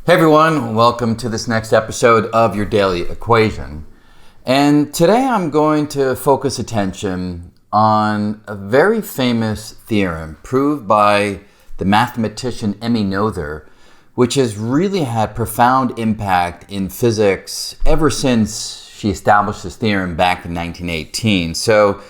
Hey everyone, welcome to this next episode of your Daily Equation. And today I'm going to focus attention on a very famous theorem proved by the mathematician Emmy Noether, which has really had profound impact in physics ever since she established this theorem back in 1918. So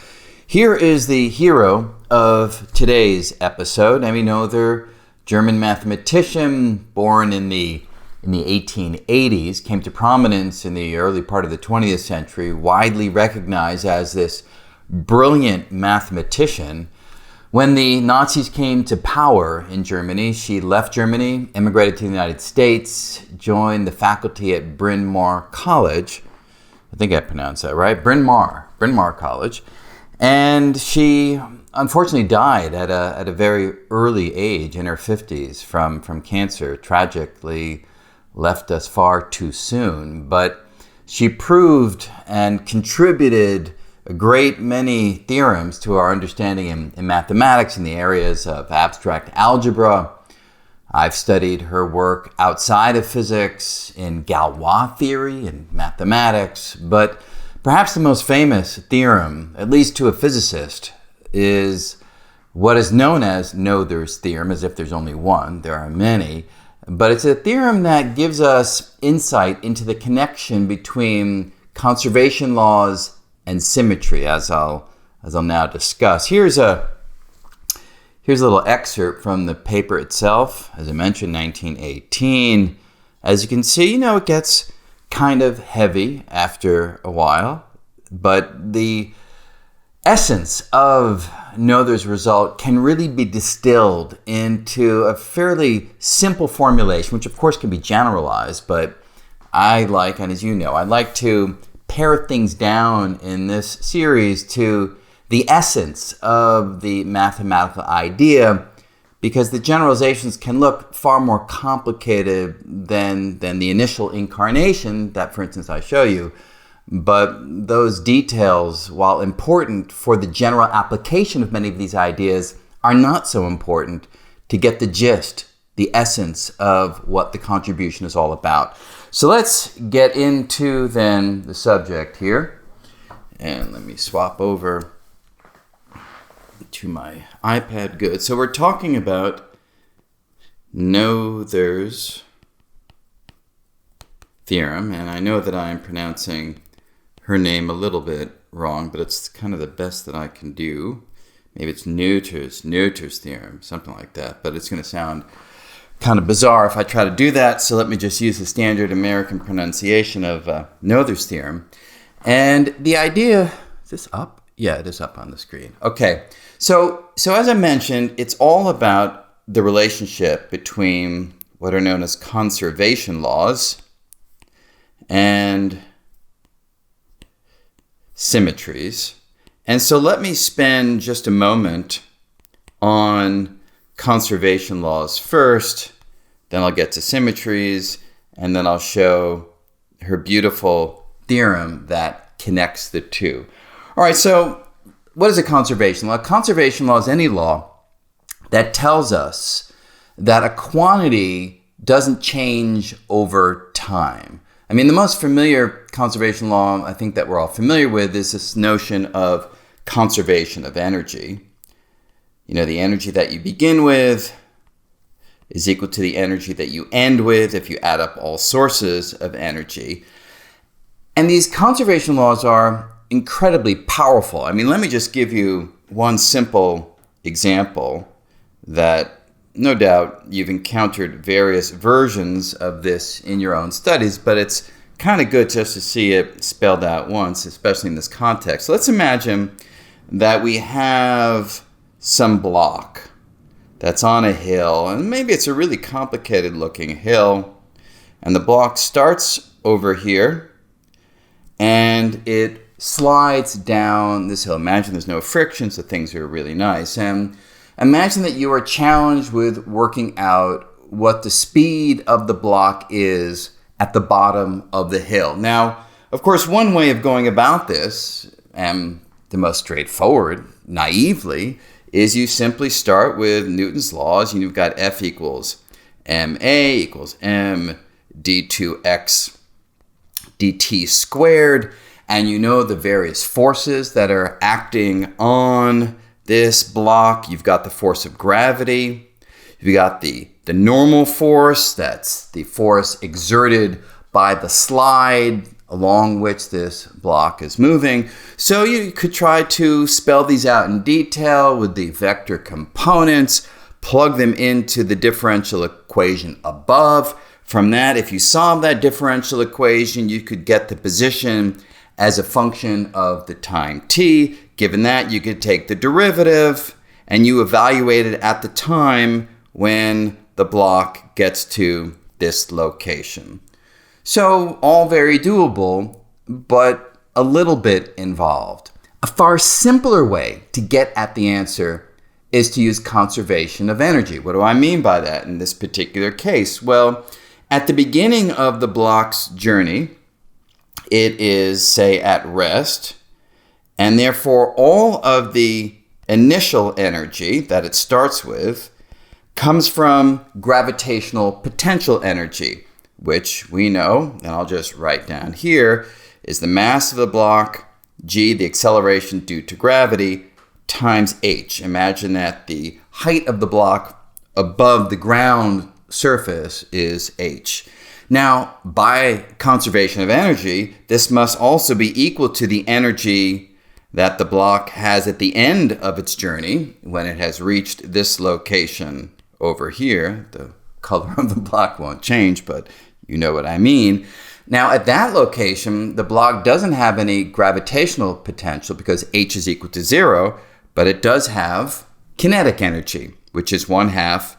here is the hero of today's episode, Emmy Noether, German mathematician, born in the 1880s, came to prominence in the early part of the 20th century, widely recognized as this brilliant mathematician. When the Nazis came to power in Germany, she left Germany, immigrated to the United States, joined the faculty at Bryn Mawr College. I think I pronounced that right, Bryn Mawr College. And she unfortunately died at a very early age, in her 50s, from cancer. Tragically left us far too soon. But she proved and contributed a great many theorems to our understanding in mathematics in the areas of abstract algebra. I've studied her work outside of physics in Galois theory and mathematics, but perhaps the most famous theorem, at least to a physicist, is what is known as Noether's theorem, as if there's only one. There are many. But it's a theorem that gives us insight into the connection between conservation laws and symmetry, as I'll now discuss. Here's a little excerpt from the paper itself. As I mentioned, 1918. As you can see, it gets kind of heavy after a while, but the essence of Noether's result can really be distilled into a fairly simple formulation, which of course can be generalized, but I like to pare things down in this series to the essence of the mathematical idea, because the generalizations can look far more complicated than the initial incarnation that, for instance, I show you. But those details, while important for the general application of many of these ideas, are not so important to get the gist, the essence of what the contribution is all about. So let's get into then the subject here. And let me swap over to my iPad. Good. So we're talking about Noether's theorem, and I know that I am pronouncing her name a little bit wrong, but it's kind of the best that I can do. Maybe it's Noether's theorem, something like that, but it's going to sound kind of bizarre if I try to do that, so let me just use the standard American pronunciation of Noether's theorem. And the idea, is this up? Yeah, it is up on the screen. Okay, so as I mentioned, it's all about the relationship between what are known as conservation laws and symmetries. And so let me spend just a moment on conservation laws first, then I'll get to symmetries, and then I'll show her beautiful theorem that connects the two. All right, so what is a conservation law? A conservation law is any law that tells us that a quantity doesn't change over time. I mean, the most familiar conservation law I think that we're all familiar with is this notion of conservation of energy. The energy that you begin with is equal to the energy that you end with if you add up all sources of energy. And these conservation laws are incredibly powerful. I mean, let me just give you one simple example that no doubt you've encountered various versions of this in your own studies, but it's kind of good just to see it spelled out once, especially in this context. So let's imagine that we have some block that's on a hill, and maybe it's a really complicated looking hill, and the block starts over here and it slides down this hill. Imagine there's no friction, so things are really nice. And imagine that you are challenged with working out what the speed of the block is at the bottom of the hill. Now, of course, one way of going about this, and the most straightforward, naively, is you simply start with Newton's laws, and you've got F equals ma equals m d2x dt squared, and you know the various forces that are acting on this block. You've got the force of gravity. You've got the normal force, that's the force exerted by the slide along which this block is moving. So you could try to spell these out in detail with the vector components, plug them into the differential equation above. From that, if you solve that differential equation, you could get the position as a function of the time t. Given that, you could take the derivative and you evaluate it at the time when the block gets to this location. So all very doable, but a little bit involved. A far simpler way to get at the answer is to use conservation of energy. What do I mean by that in this particular case? Well, at the beginning of the block's journey, it is, say, at rest, and therefore all of the initial energy that it starts with comes from gravitational potential energy, which we know, and I'll just write down here, is the mass of the block, g, the acceleration due to gravity, times h. Imagine that the height of the block above the ground surface is h. Now, by conservation of energy, this must also be equal to the energy that the block has at the end of its journey when it has reached this location over here. The color of the block won't change, but you know what I mean. Now, at that location, the block doesn't have any gravitational potential because h is equal to 0, but it does have kinetic energy, which is 1/2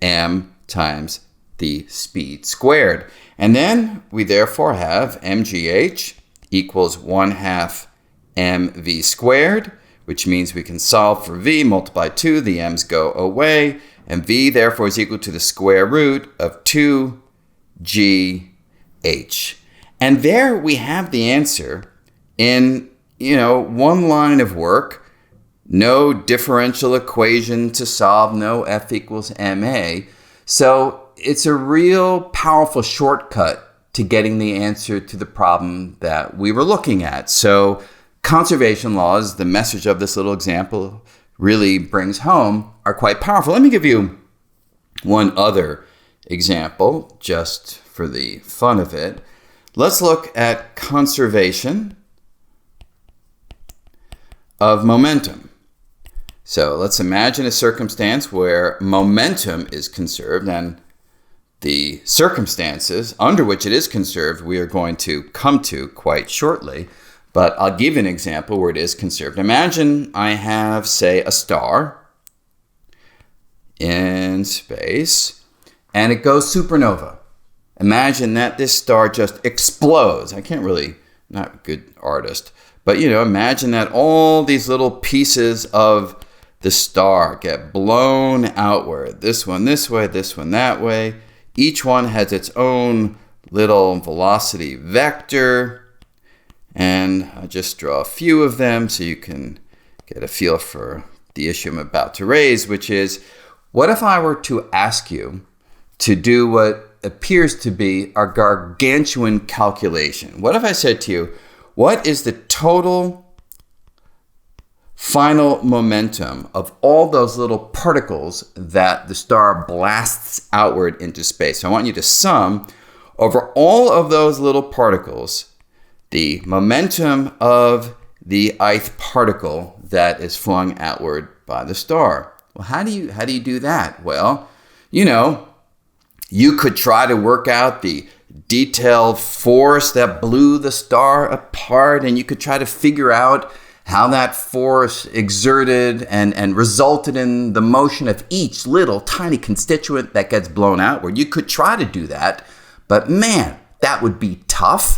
m times the speed squared. And then we therefore have mgh equals 1/2 mv squared, which means we can solve for v, multiply 2, the m's go away, and v therefore is equal to the square root of 2gh. And there we have the answer in, one line of work. No differential equation to solve, no F equals ma. So it's a real powerful shortcut to getting the answer to the problem that we were looking at. So conservation laws, the message of this little example really brings home, are quite powerful. Let me give you one other example just for the fun of it. Let's look at conservation of momentum. So let's imagine a circumstance where momentum is conserved, and the circumstances under which it is conserved we are going to come to quite shortly. But I'll give you an example where it is conserved. Imagine I have, say, a star in space, and it goes supernova. Imagine that this star just explodes. Not a good artist, but imagine that all these little pieces of the star get blown outward. This one this way, this one that way. Each one has its own little velocity vector. And I'll just draw a few of them so you can get a feel for the issue I'm about to raise, which is, what if I were to ask you to do what appears to be a gargantuan calculation? What if I said to you, what is the total final momentum of all those little particles that the star blasts outward into space? So I want you to sum over all of those little particles the momentum of the ith particle that is flung outward by the star. Well, how do you do that? Well, you could try to work out the detailed force that blew the star apart, and you could try to figure out how that force exerted and resulted in the motion of each little tiny constituent that gets blown outward. You could try to do that, but man, that would be tough.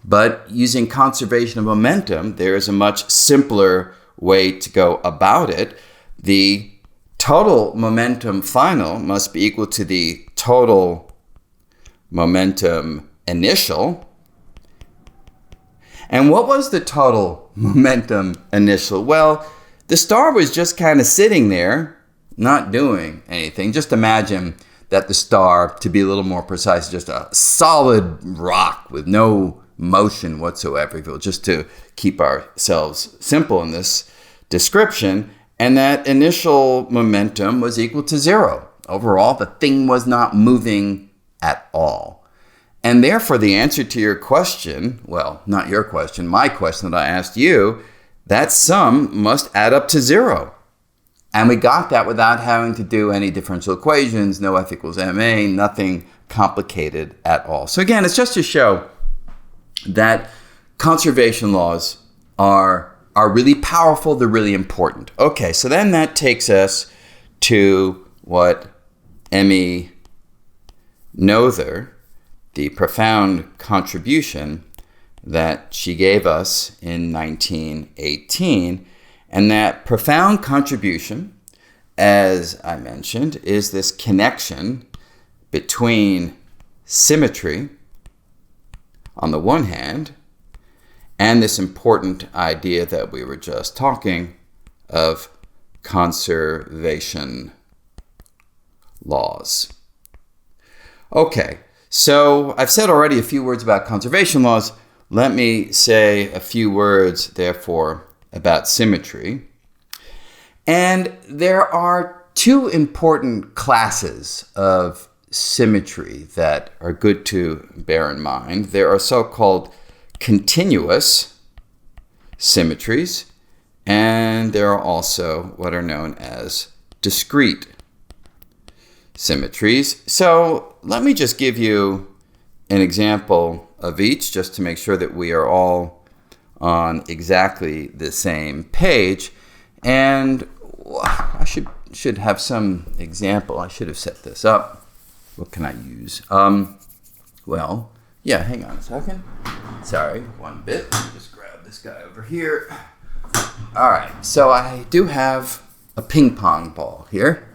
But using conservation of momentum, there is a much simpler way to go about it. The total momentum final must be equal to the total momentum initial. And what was the total momentum initial? Well, the star was just kind of sitting there, not doing anything. Just imagine that the star, to be a little more precise, is just a solid rock with no motion whatsoever, just to keep ourselves simple in this description, and that initial momentum was equal to 0. Overall, the thing was not moving at all. And therefore, the answer to your question, well, not your question, my question that I asked you, that sum must add up to 0. And we got that without having to do any differential equations, no F equals ma, nothing complicated at all. So again, it's just to show that conservation laws are really powerful, they're really important. Okay, so then that takes us to what Emmy Noether, the profound contribution that she gave us in 1918. And that profound contribution, as I mentioned, is this connection between symmetry on the one hand and this important idea that we were just talking of conservation laws. Okay, so I've said already a few words about conservation laws. Let me say a few words, therefore, about symmetry. And there are two important classes of symmetry that are good to bear in mind. There are so-called continuous symmetries, and there are also what are known as discrete symmetries. So let me just give you an example of each, just to make sure that we are all on exactly the same page. And I should have some example. I should have set this up. What can I use? Well, yeah, hang on a second. Sorry, one bit. Let me just grab this guy over here. All right, so I do have a ping pong ball here.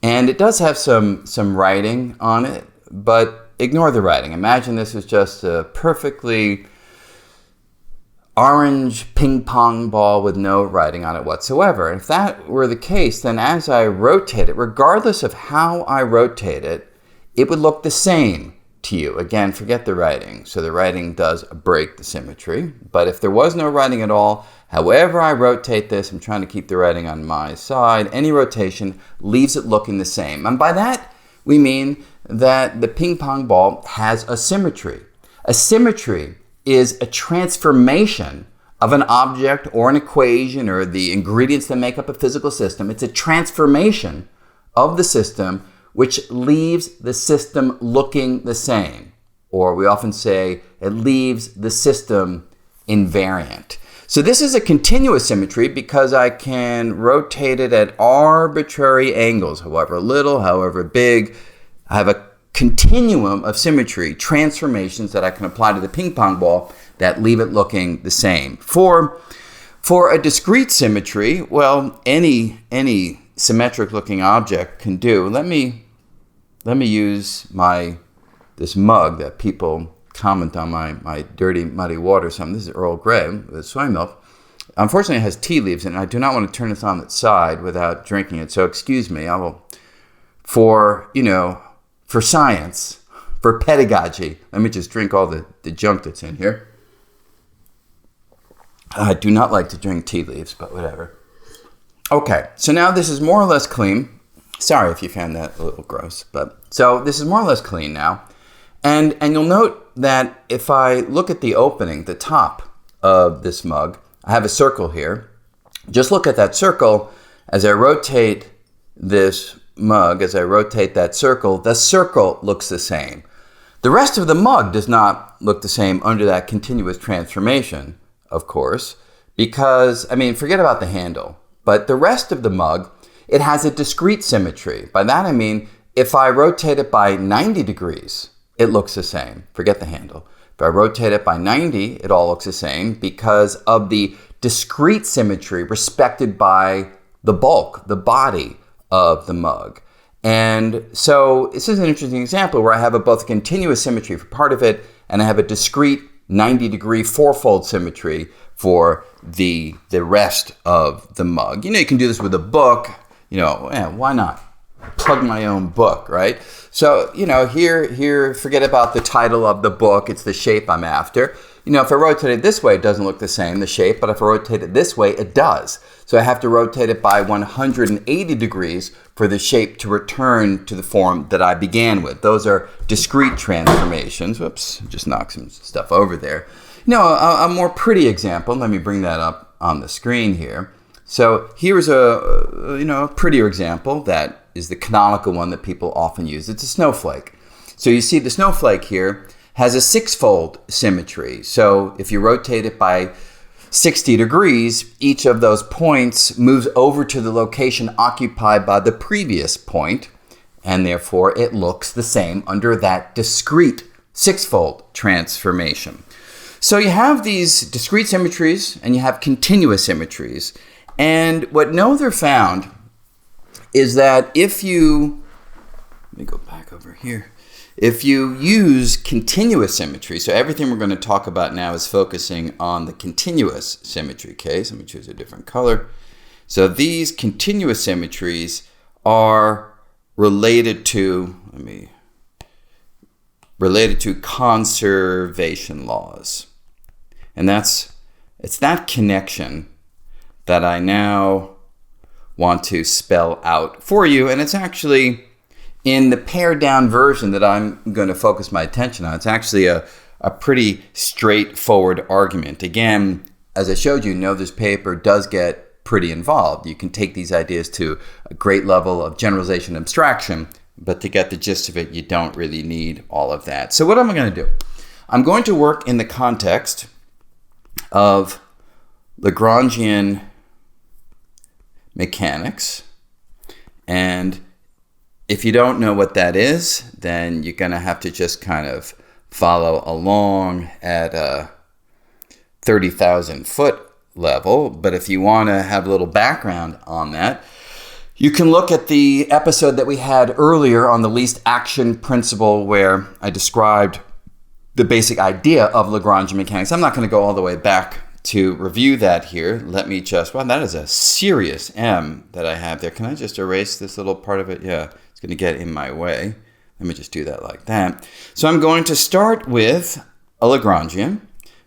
And it does have some writing on it, but ignore the writing. Imagine this is just a perfectly orange ping pong ball with no writing on it whatsoever. And if that were the case, then as I rotate it, regardless of how I rotate it, it would look the same to you. Again, forget the writing. So the writing does break the symmetry. But if there was no writing at all, however I rotate this, I'm trying to keep the writing on my side, any rotation leaves it looking the same. And by that, we mean that the ping pong ball has a symmetry. A symmetry is a transformation of an object or an equation or the ingredients that make up a physical system. It's a transformation of the system which leaves the system looking the same. Or we often say it leaves the system invariant. So this is a continuous symmetry because I can rotate it at arbitrary angles, however little, however big. I have a continuum of symmetry, transformations that I can apply to the ping pong ball that leave it looking the same. For a discrete symmetry, well, any symmetric looking object can do. Let me use this mug that people comment on my dirty, muddy water. This is Earl Grey with soy milk. Unfortunately, it has tea leaves in it. I do not want to turn this on its side without drinking it. So excuse me. I will, for science, for pedagogy, let me just drink all the junk that's in here. I do not like to drink tea leaves, but whatever. Okay, so now this is more or less clean. Sorry if you found that a little gross, so this is more or less clean now. And you'll note that if I look at the opening, the top of this mug, I have a circle here. Just look at that circle. As I rotate this mug, as I rotate that circle, the circle looks the same. The rest of the mug does not look the same under that continuous transformation, of course, because, forget about the handle, but the rest of the mug, it has a discrete symmetry. By that I mean, if I rotate it by 90 degrees, it looks the same. Forget the handle. If I rotate it by 90, it all looks the same because of the discrete symmetry respected by the bulk, the body of the mug. And so this is an interesting example where I have both a continuous symmetry for part of it and I have a discrete 90-degree fourfold symmetry for the rest of the mug. You can do this with a book. Why not? plug my own book, right? So, here, forget about the title of the book. It's the shape I'm after. If I rotate it this way, it doesn't look the same, the shape, but if I rotate it this way, it does. So I have to rotate it by 180 degrees for the shape to return to the form that I began with. Those are discrete transformations. Whoops, just knocked some stuff over there. A more pretty example, let me bring that up on the screen here. So here's a prettier example that is the canonical one that people often use. It's a snowflake. So you see the snowflake here has a six-fold symmetry. So if you rotate it by 60 degrees, each of those points moves over to the location occupied by the previous point, and therefore it looks the same under that discrete six-fold transformation. So you have these discrete symmetries and you have continuous symmetries. And what Noether found is that if you use continuous symmetry, so everything we're going to talk about now is focusing on the continuous symmetry case. Let me choose a different color. So these continuous symmetries are related to conservation laws. And it's that connection that I now want to spell out for you. And it's actually in the pared down version that I'm going to focus my attention on. It's actually a pretty straightforward argument. Again, as I showed you, Noether's paper does get pretty involved. You can take these ideas to a great level of generalization and abstraction, but to get the gist of it, you don't really need all of that. So what am I going to do? I'm going to work in the context of Lagrangian Mechanics. And if you don't know what that is, then you're going to have to just kind of follow along at a 30,000 foot level. But if you want to have a little background on that, you can look at the episode that we had earlier on the least action principle, where I described the basic idea of Lagrangian mechanics. I'm not going to go all the way back to review that here. Let me just, wow, that is a serious M that I have there. Can I just erase this little part of it? Yeah, it's going to get in my way. Let me just do that like that. So I'm going to start with a Lagrangian,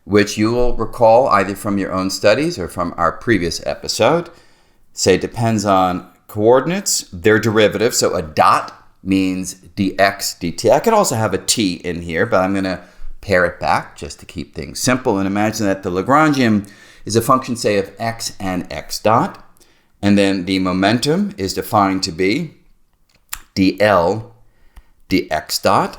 which you will recall either from your own studies or from our previous episode. Say depends on coordinates, their derivative. So a dot means dx, dt. I could also have a t in here, but I'm going to pare it back just to keep things simple. And imagine that the Lagrangian is a function, say, of x and x dot. And then the momentum is defined to be dl dx dot.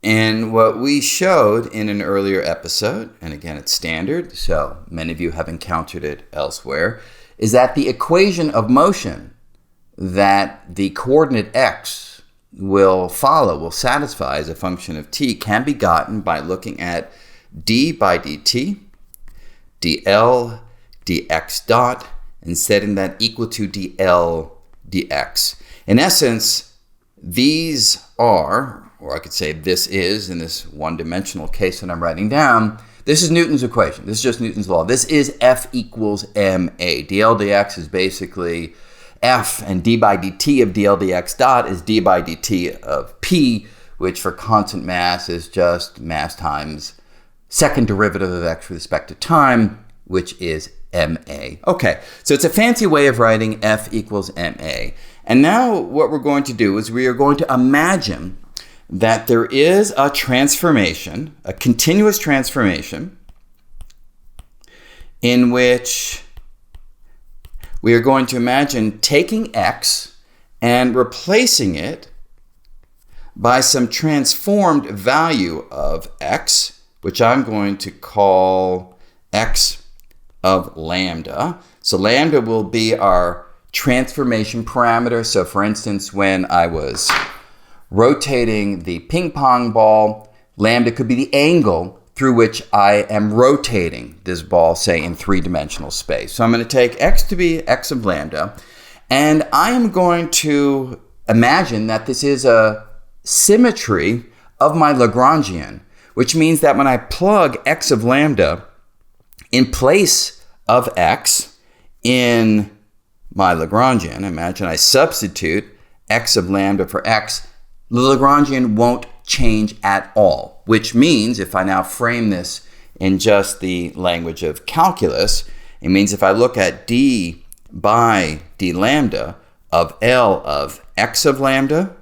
And what we showed in an earlier episode, and again, it's standard, so many of you have encountered it elsewhere, is that the equation of motion that the coordinate x will satisfy as a function of t, can be gotten by looking at d by dt, dl dx dot, and setting that equal to dl dx. In essence, these are, or I could say this is, in this one-dimensional case that I'm writing down, this is Newton's equation. This is just Newton's law. This is F equals ma. dl dx is basically F, and d by dt of dl dx dot is d by dt of p, which for constant mass is just mass times second derivative of x with respect to time, which is ma. Okay, so it's a fancy way of writing F equals ma. And now what we're going to do is we are going to imagine that there is a transformation, a continuous transformation, in which we are going to imagine taking x and replacing it by some transformed value of x, which I'm going to call x of lambda. So lambda will be our transformation parameter. So for instance, when I was rotating the ping pong ball, lambda could be the angle through which I am rotating this ball, say, in three-dimensional space. So I'm going to take x to be x of lambda, and I am going to imagine that this is a symmetry of my Lagrangian, which means that when I plug x of lambda in place of x in my Lagrangian, imagine I substitute x of lambda for x, the Lagrangian won't change at all, which means if I now frame this in just the language of calculus, it means if I look at d by d lambda of L of x of lambda,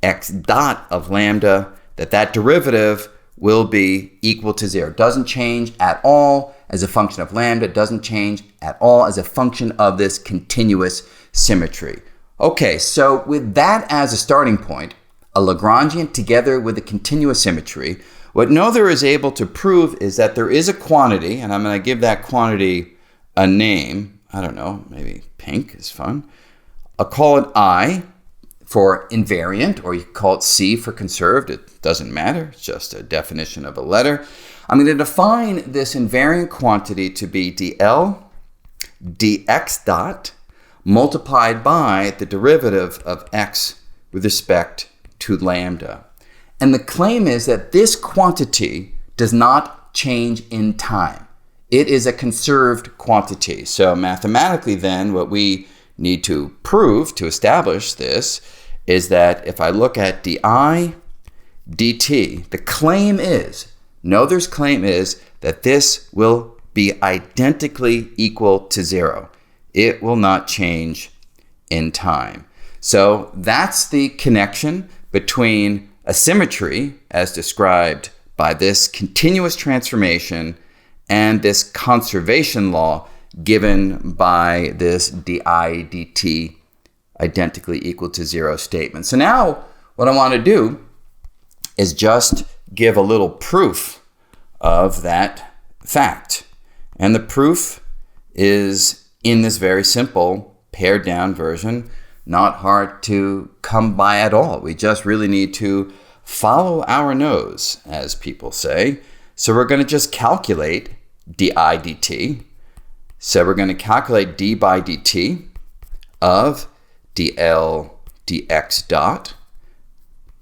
x dot of lambda, that derivative will be equal to 0. It doesn't change at all as a function of lambda. It doesn't change at all as a function of this continuous symmetry. Okay, so with that as a starting point, a Lagrangian together with a continuous symmetry, what Noether is able to prove is that there is a quantity, and I'm going to give that quantity a name. I don't know, maybe pink is fun. I'll call it I for invariant, or you can call it C for conserved. It doesn't matter. It's just a definition of a letter. I'm going to define this invariant quantity to be dl dx dot multiplied by the derivative of x with respect to lambda. And the claim is that this quantity does not change in time. It is a conserved quantity. So mathematically then, what we need to prove to establish this is that if I look at di dt, the claim is, Noether's claim is that this will be identically equal to 0. It will not change in time. So that's the connection between a symmetry as described by this continuous transformation and this conservation law given by this di dt identically equal to 0 statement. So now what I want to do is just give a little proof of that fact. And the proof is in this very simple pared down version, not hard to come by at all. We just really need to follow our nose, as people say. So we're going to just calculate di dt. So we're going to calculate d by dt of dl dx dot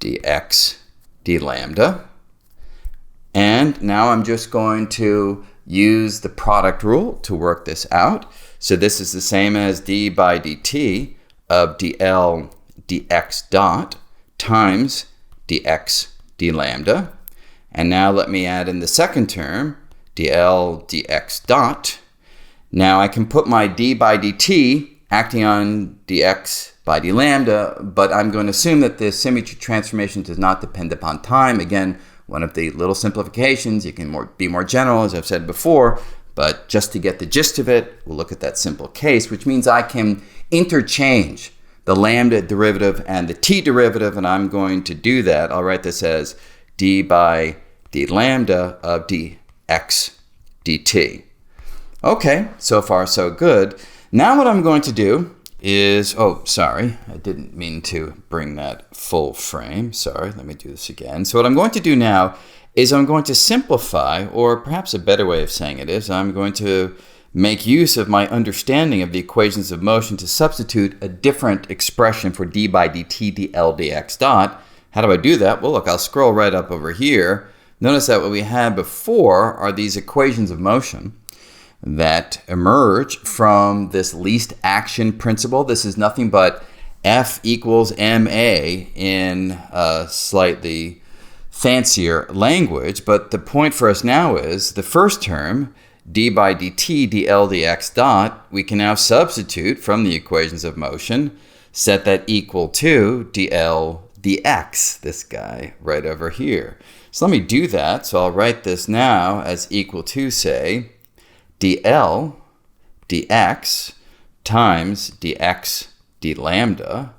dx d lambda. And now I'm just going to use the product rule to work this out. So this is the same as d by dt of dl dx dot times dx d lambda. And now let me add in the second term, dl dx dot. Now I can put my d by dt acting on dx by d lambda, but I'm going to assume that the symmetry transformation does not depend upon time. Again, one of the little simplifications, you can be more general, as I've said before, but just to get the gist of it, we'll look at that simple case, which means I can interchange the lambda derivative and the t derivative, and I'm going to do that. I'll write this as d by d lambda of dx dt. Okay, so far so good. Now what I'm going to do is, oh, sorry, I didn't mean to bring that full frame. Sorry, let me do this again. So what I'm going to do now is I'm going to simplify, or perhaps a better way of saying it is, I'm going to make use of my understanding of the equations of motion to substitute a different expression for d by dt dl dx dot. How do I do that? Well, look, I'll scroll right up over here. Notice that what we had before are these equations of motion that emerge from this least action principle. This is nothing but F equals ma in a slightly fancier language. But the point for us now is the first term, d by dt dl dx dot, we can now substitute from the equations of motion, set that equal to dl dx, this guy right over here. So let me do that. So I'll write this now as equal to, say, dl dx times dx d lambda.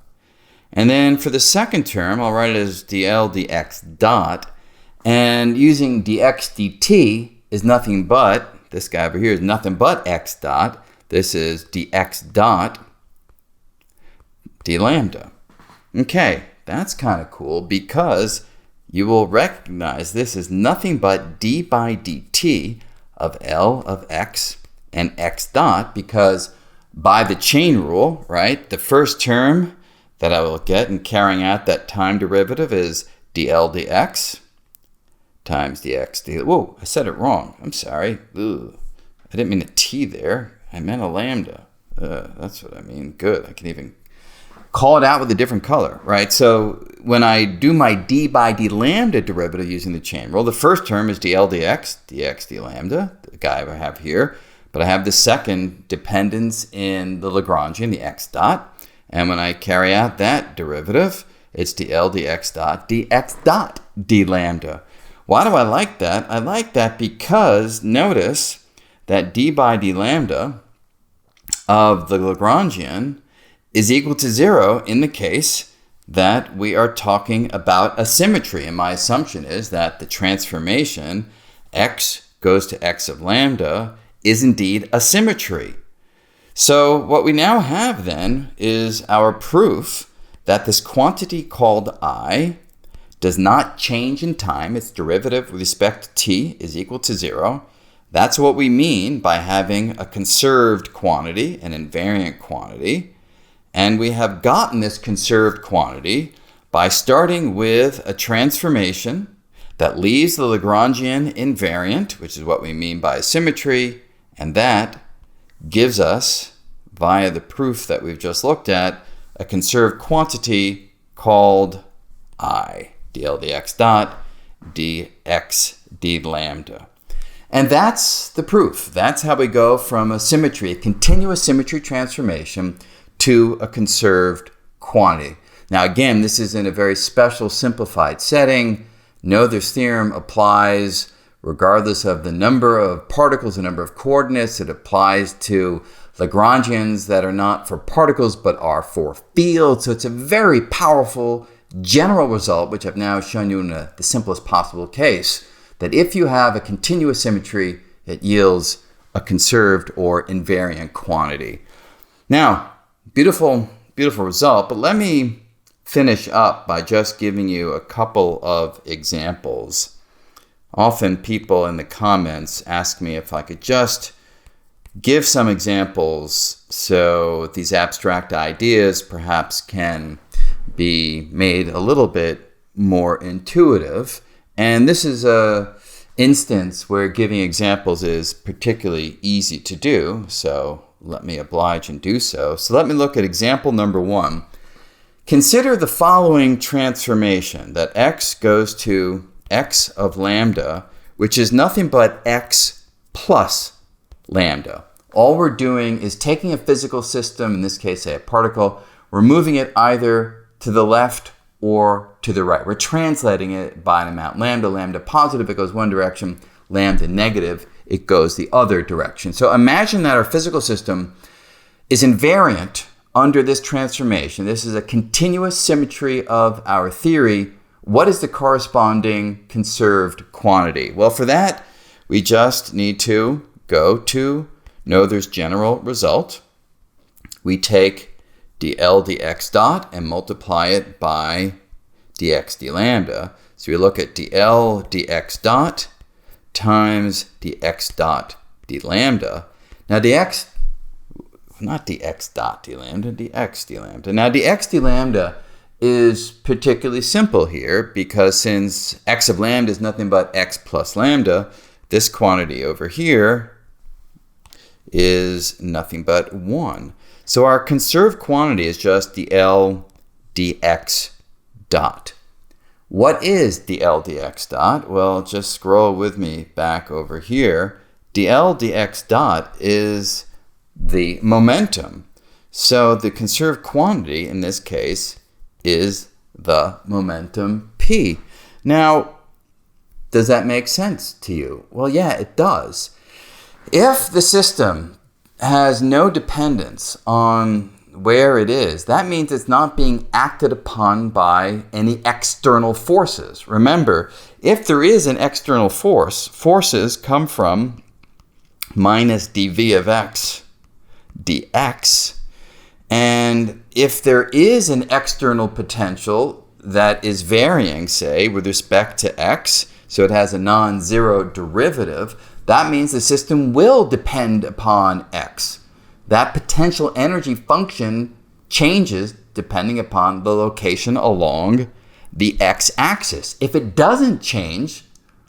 And then for the second term, I'll write it as dl dx dot. And using dx dt is nothing but, this guy over here is nothing but x dot. This is dx dot d lambda. Okay, that's kind of cool because you will recognize this is nothing but d by dt of L of x and x dot, because by the chain rule, right, the first term that I will get in carrying out that time derivative is dl dx times dx d. Whoa, I said it wrong. I'm sorry. Ugh. I didn't mean a t there. I meant a lambda. That's what I mean. Good. I can even call it out with a different color, right? So when I do my d by d lambda derivative using the chain rule, the first term is dl dx, dx d lambda, the guy I have here. But I have the second dependence in the Lagrangian, the x dot. And when I carry out that derivative, it's dl dx dot d lambda. Why do I like that? I like that because notice that d by d lambda of the Lagrangian is equal to 0 in the case that we are talking about a symmetry. And my assumption is that the transformation x goes to x of lambda is indeed a symmetry. So what we now have then is our proof that this quantity called I does not change in time. Its derivative with respect to t is equal to 0. That's what we mean by having a conserved quantity, an invariant quantity. And we have gotten this conserved quantity by starting with a transformation that leaves the Lagrangian invariant, which is what we mean by a symmetry, and that gives us, via the proof that we've just looked at, a conserved quantity called I, dl dx dot dx d lambda. And that's the proof. That's how we go from a symmetry, a continuous symmetry transformation, to a conserved quantity. Now again, this is in a very special simplified setting. Noether's theorem applies regardless of the number of particles, the number of coordinates. It applies to Lagrangians that are not for particles but are for fields. So it's a very powerful general result, which I've now shown you in the simplest possible case, that if you have a continuous symmetry, it yields a conserved or invariant quantity. Now, beautiful, beautiful result, but let me finish up by just giving you a couple of examples. Often people in the comments ask me if I could just give some examples so these abstract ideas perhaps can be made a little bit more intuitive. And this is an instance where giving examples is particularly easy to do, so let me oblige and do so. So let me look at example number 1. Consider the following transformation, that x goes to x of lambda, which is nothing but x plus lambda. All we're doing is taking a physical system, in this case, say a particle, we're moving it either to the left or to the right. We're translating it by an amount. Lambda positive, it goes one direction. Lambda negative, it goes the other direction. So imagine that our physical system is invariant under this transformation. This is a continuous symmetry of our theory. What is the corresponding conserved quantity? Well, for that, we just need to go to Noether's general result. We take dl dx dot and multiply it by dx d lambda. So we look at dl dx dot times dx dot d lambda. Now not dx dot d lambda, dx d lambda. Now dx d lambda is particularly simple here because since x of lambda is nothing but x plus lambda, this quantity over here is nothing but 1. So our conserved quantity is just dl dx dot. What is dl dx dot? Well, just scroll with me back over here. dl dx dot is the momentum. So the conserved quantity in this case is the momentum p. Now, does that make sense to you? Well, yeah, it does. If the system has no dependence on where it is, that means it's not being acted upon by any external forces. Remember, if there is an external force, forces come from minus dv of x dx. And if there is an external potential that is varying, say, with respect to x, so it has a non-zero derivative, that means the system will depend upon x. That potential energy function changes depending upon the location along the x-axis. If it doesn't change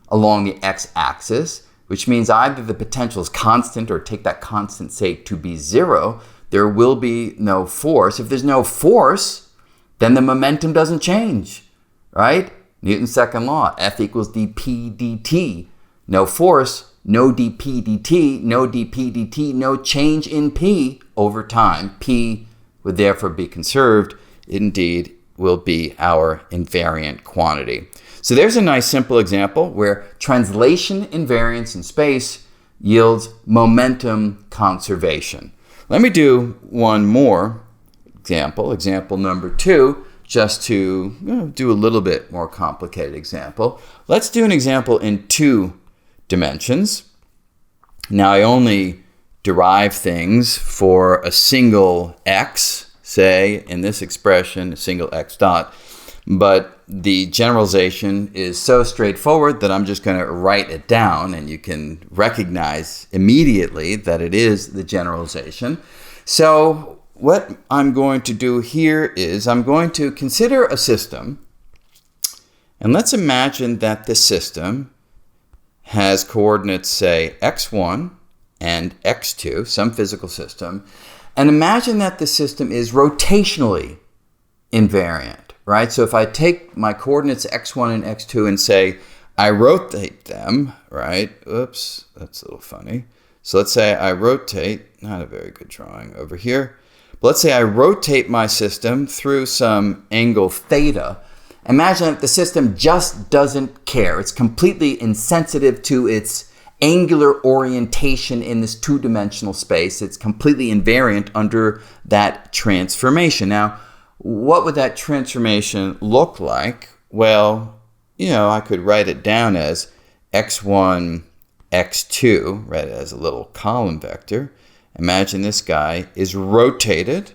along the x-axis, which means either the potential is constant or take that constant, say, to be 0, there will be no force. If there's no force, then the momentum doesn't change, right? Newton's second law, F equals dp dt. No force, no dp dt, no dp dt, no change in p over time. P would therefore be conserved. It indeed will be our invariant quantity. So there's a nice simple example where translation invariance in space yields momentum conservation. Let me do one more example, example number 2, just to do a little bit more complicated example. Let's do an example in 2 dimensions. Now I only derive things for a single x, say in this expression, a single x dot, but the generalization is so straightforward that I'm just going to write it down, and you can recognize immediately that it is the generalization. So what I'm going to do here is I'm going to consider a system, and let's imagine that this system has coordinates, say, x1 and x2, some physical system, and imagine that the system is rotationally invariant. Right? So if I take my coordinates x1 and x2 and say I rotate them, right? Oops, that's a little funny. So let's say I rotate, not a very good drawing over here, but let's say I rotate my system through some angle theta. Imagine that the system just doesn't care. It's completely insensitive to its angular orientation in this 2-dimensional space. It's completely invariant under that transformation. Now, what would that transformation look like? Well, I could write it down as x1, x2, write it as a little column vector. Imagine this guy is rotated,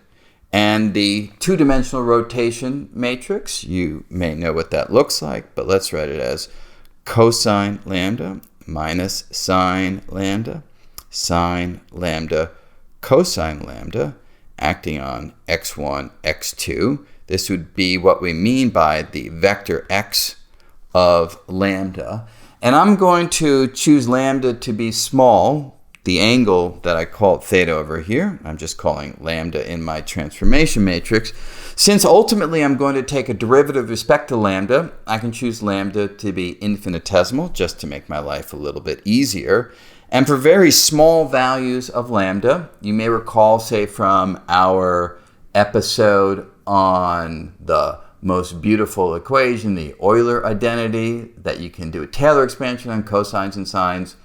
and the 2-dimensional rotation matrix, you may know what that looks like, but let's write it as cosine lambda minus sine lambda, cosine lambda, acting on x1, x2. This would be what we mean by the vector x of lambda. And I'm going to choose lambda to be small, the angle that I called theta over here. I'm just calling lambda in my transformation matrix. Since ultimately I'm going to take a derivative with respect to lambda, I can choose lambda to be infinitesimal just to make my life a little bit easier. And for very small values of lambda, you may recall, say, from our episode on the most beautiful equation, the Euler identity, that you can do a Taylor expansion on cosines and sines.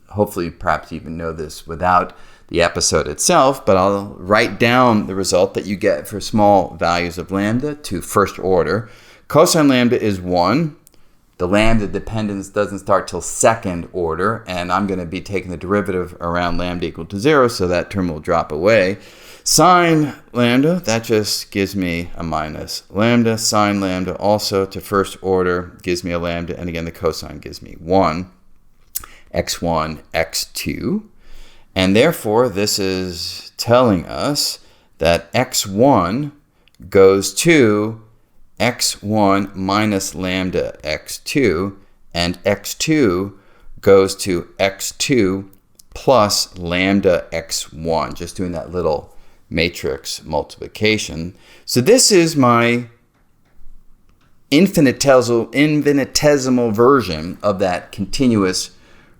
Hopefully, perhaps you even know this without the episode itself, but I'll write down the result that you get for small values of lambda to first order. Cosine lambda is 1. The lambda dependence doesn't start till second order, and I'm going to be taking the derivative around lambda equal to 0, so that term will drop away. Sine lambda, that just gives me a minus lambda. Sine lambda also to first order gives me a lambda, and again the cosine gives me 1, x1, x2. And therefore, this is telling us that x1 goes to x1 minus lambda x2, and x2 goes to x2 plus lambda x1, just doing that little matrix multiplication. So this is my infinitesimal version of that continuous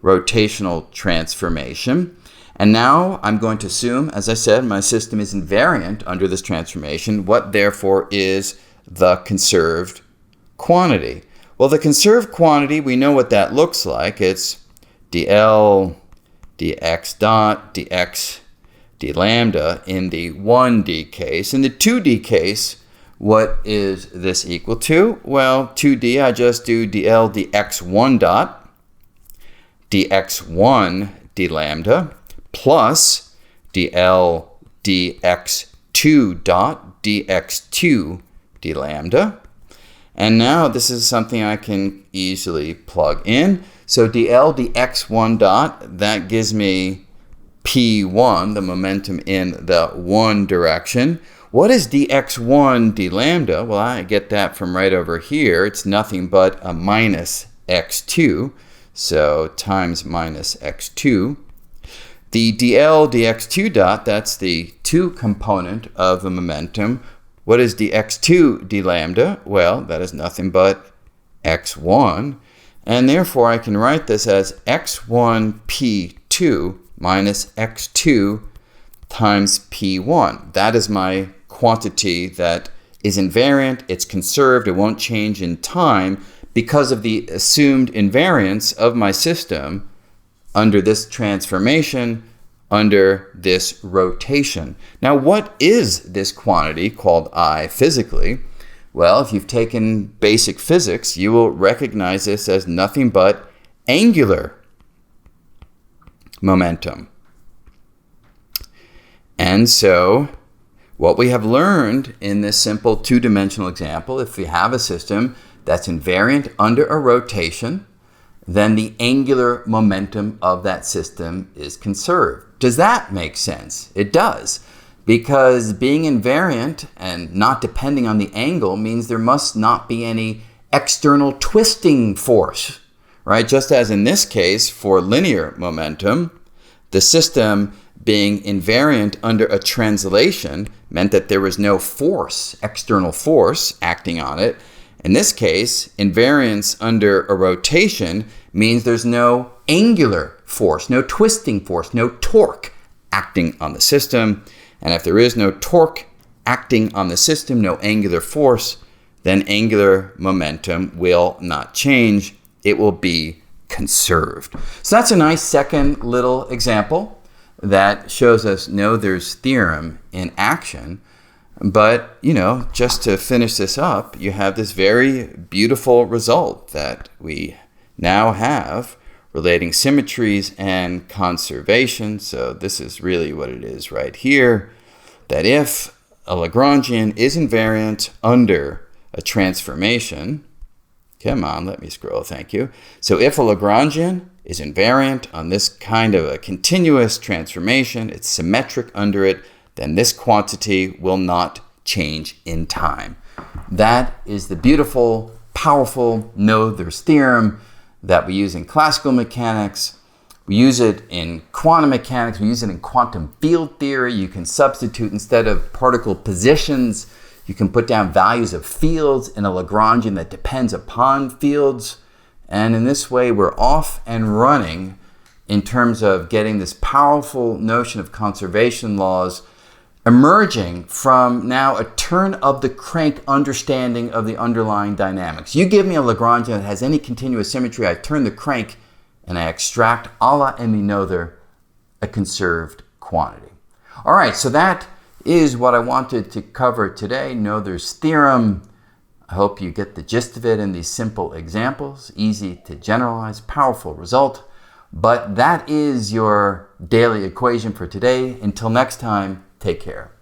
rotational transformation. And now I'm going to assume, as I said, my system is invariant under this transformation. What therefore is the conserved quantity? Well, the conserved quantity, we know what that looks like. It's dl dx dot dx d lambda in the 1D case. In the 2D case, what is this equal to? Well, 2D, I just do dl dx1 dot dx1 d lambda plus dl dx2 dot dx2 d lambda. And now this is something I can easily plug in. So dl dx1 dot, that gives me p1, the momentum in the one direction. What is dx1 d lambda? Well, I get that from right over here. It's nothing but a minus x2, so times minus x2. The dl dx2 dot, that's the 2 component of the momentum. What is dx2 d lambda? Well, that is nothing but x1. And therefore, I can write this as x1 p2 minus x2 times p1. That is my quantity that is invariant. It's conserved. It won't change in time because of the assumed invariance of my system under this transformation, under this rotation. Now, what is this quantity called I physically? Well, if you've taken basic physics, you will recognize this as nothing but angular momentum. And so what we have learned in this simple 2-dimensional example, if we have a system that's invariant under a rotation, then the angular momentum of that system is conserved. Does that make sense? It does, because being invariant and not depending on the angle means there must not be any external twisting force, right? Just as in this case for linear momentum, the system being invariant under a translation meant that there was no force, external force acting on it. In this case, invariance under a rotation means there's no angular force, no twisting force, no torque acting on the system. And if there is no torque acting on the system, no angular force, then angular momentum will not change. It will be conserved. So that's a nice second little example that shows us Noether's theorem in action. But, just to finish this up, you have this very beautiful result that we now have relating symmetries and conservation. So this is really what it is right here, that if a Lagrangian is invariant under a transformation, come on, let me scroll, thank you. So if a Lagrangian is invariant on this kind of a continuous transformation, it's symmetric under it, then this quantity will not change in time. That is the beautiful, powerful Noether's theorem that we use in classical mechanics. We use it in quantum mechanics. We use it in quantum field theory. You can substitute, instead of particle positions, you can put down values of fields in a Lagrangian that depends upon fields. And in this way, we're off and running in terms of getting this powerful notion of conservation laws emerging from now a turn of the crank understanding of the underlying dynamics. You give me a Lagrangian that has any continuous symmetry, I turn the crank and I extract, a la Emmy Noether, a conserved quantity. All right, so that is what I wanted to cover today, Noether's theorem. I hope you get the gist of it in these simple examples, easy to generalize, powerful result. But that is your daily equation for today. Until next time, take care.